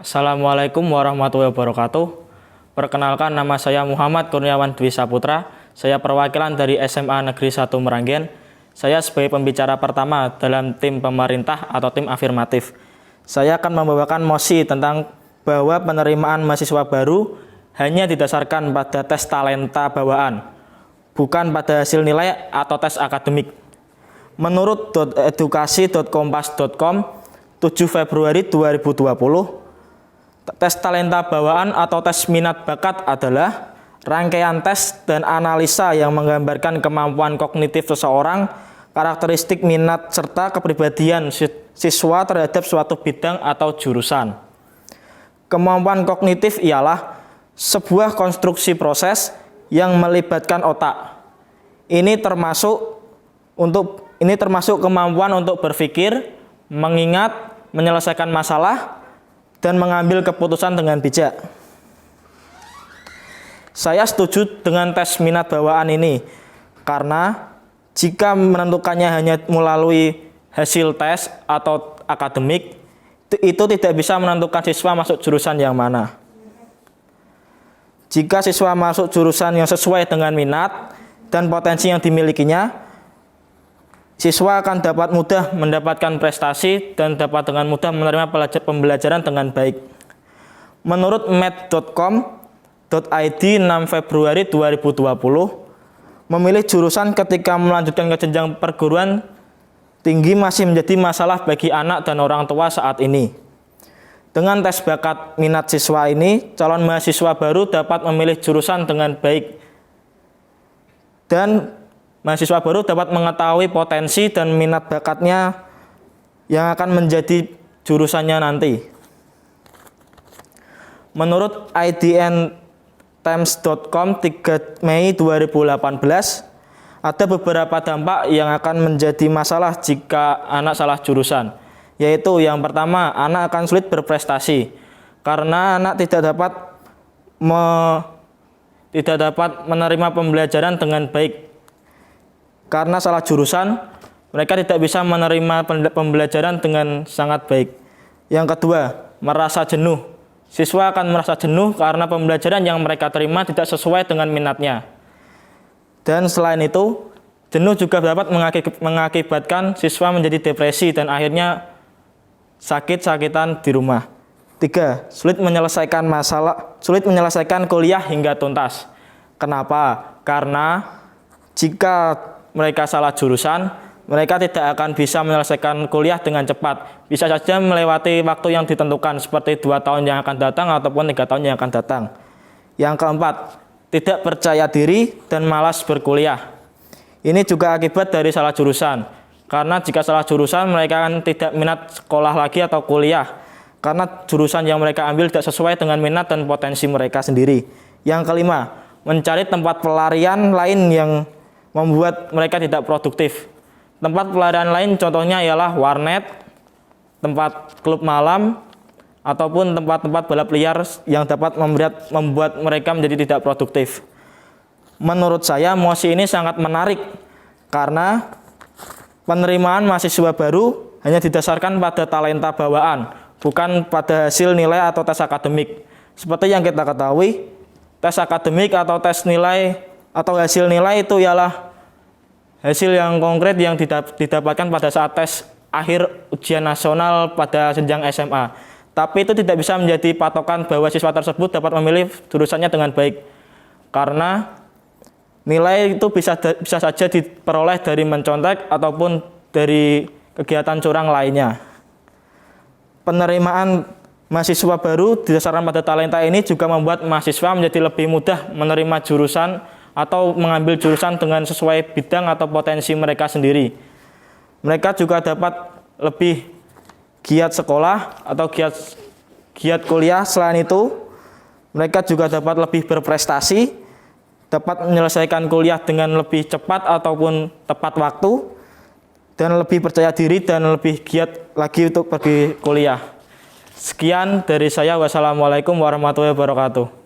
Assalamualaikum warahmatullahi wabarakatuh. Perkenalkan, nama saya Muhammad Kurniawan Dwi Saputra. Saya perwakilan dari SMA Negeri 1 Meranggen. Saya sebagai pembicara pertama dalam tim pemerintah atau tim afirmatif. Saya akan membawakan mosi tentang bahwa penerimaan mahasiswa baru hanya didasarkan pada tes talenta bawaan, bukan pada hasil nilai atau tes akademik. Menurut edukasi.kompas.com 7 Februari 2020, tes talenta bawaan atau tes minat bakat adalah rangkaian tes dan analisa yang menggambarkan kemampuan kognitif seseorang, karakteristik minat, serta kepribadian siswa terhadap suatu bidang atau jurusan. Kemampuan kognitif ialah sebuah konstruksi proses yang melibatkan otak. Ini termasuk kemampuan untuk berpikir, mengingat, menyelesaikan masalah, dan mengambil keputusan dengan bijak. Saya setuju dengan tes minat bawaan ini, karena jika menentukannya hanya melalui hasil tes atau akademik, itu tidak bisa menentukan siswa masuk jurusan yang mana. Jika siswa masuk jurusan yang sesuai dengan minat dan potensi yang dimilikinya, siswa akan dapat mudah mendapatkan prestasi dan dapat dengan mudah menerima pembelajaran dengan baik. Menurut med.com.id 6 Februari 2020, memilih jurusan ketika melanjutkan ke jenjang perguruan tinggi masih menjadi masalah bagi anak dan orang tua saat ini. Dengan tes bakat minat siswa ini, calon mahasiswa baru dapat memilih jurusan dengan baik dan mahasiswa baru dapat mengetahui potensi dan minat bakatnya yang akan menjadi jurusannya nanti. Menurut idntimes.com 3 Mei 2018, ada beberapa dampak yang akan menjadi masalah jika anak salah jurusan, yaitu yang pertama, anak akan sulit berprestasi karena anak tidak dapat menerima pembelajaran dengan baik. Karena salah jurusan, mereka tidak bisa menerima pembelajaran dengan sangat baik. Yang kedua, merasa jenuh. Siswa akan merasa jenuh karena pembelajaran yang mereka terima tidak sesuai dengan minatnya. Dan selain itu, jenuh juga dapat mengakibatkan siswa menjadi depresi dan akhirnya sakit-sakitan di rumah. 3. Sulit menyelesaikan kuliah hingga tuntas. Kenapa? Karena jika mereka salah jurusan, mereka tidak akan bisa menyelesaikan kuliah dengan cepat. Bisa saja melewati waktu yang ditentukan, seperti 2 tahun yang akan datang ataupun 3 tahun yang akan datang. Yang keempat, tidak percaya diri dan malas berkuliah. Ini juga akibat dari salah jurusan. Karena jika salah jurusan, mereka akan tidak minat sekolah lagi atau kuliah. Karena jurusan yang mereka ambil tidak sesuai dengan minat dan potensi mereka sendiri. Yang kelima, mencari tempat pelarian lain yang membuat mereka tidak produktif. Tempat pelarian lain contohnya ialah warnet, tempat klub malam, ataupun tempat-tempat balap liar yang dapat membuat mereka menjadi tidak produktif. Menurut saya, mosi ini sangat menarik karena penerimaan mahasiswa baru hanya didasarkan pada talenta bawaan, bukan pada hasil nilai atau tes akademik. Seperti yang kita ketahui, tes akademik atau tes nilai atau hasil nilai itu ialah hasil yang konkret yang didapatkan pada saat tes akhir ujian nasional pada jenjang SMA. Tapi itu tidak bisa menjadi patokan bahwa siswa tersebut dapat memilih jurusannya dengan baik. Karena nilai itu bisa saja diperoleh dari mencontek ataupun dari kegiatan curang lainnya. Penerimaan mahasiswa baru didasarkan pada talenta ini juga membuat mahasiswa menjadi lebih mudah menerima jurusan atau mengambil jurusan dengan sesuai bidang atau potensi mereka sendiri. Mereka juga dapat lebih giat sekolah atau giat kuliah. Selain itu, mereka juga dapat lebih berprestasi, dapat menyelesaikan kuliah dengan lebih cepat ataupun tepat waktu, dan lebih percaya diri dan lebih giat lagi untuk pergi kuliah. Sekian dari saya. Wassalamualaikum warahmatullahi wabarakatuh.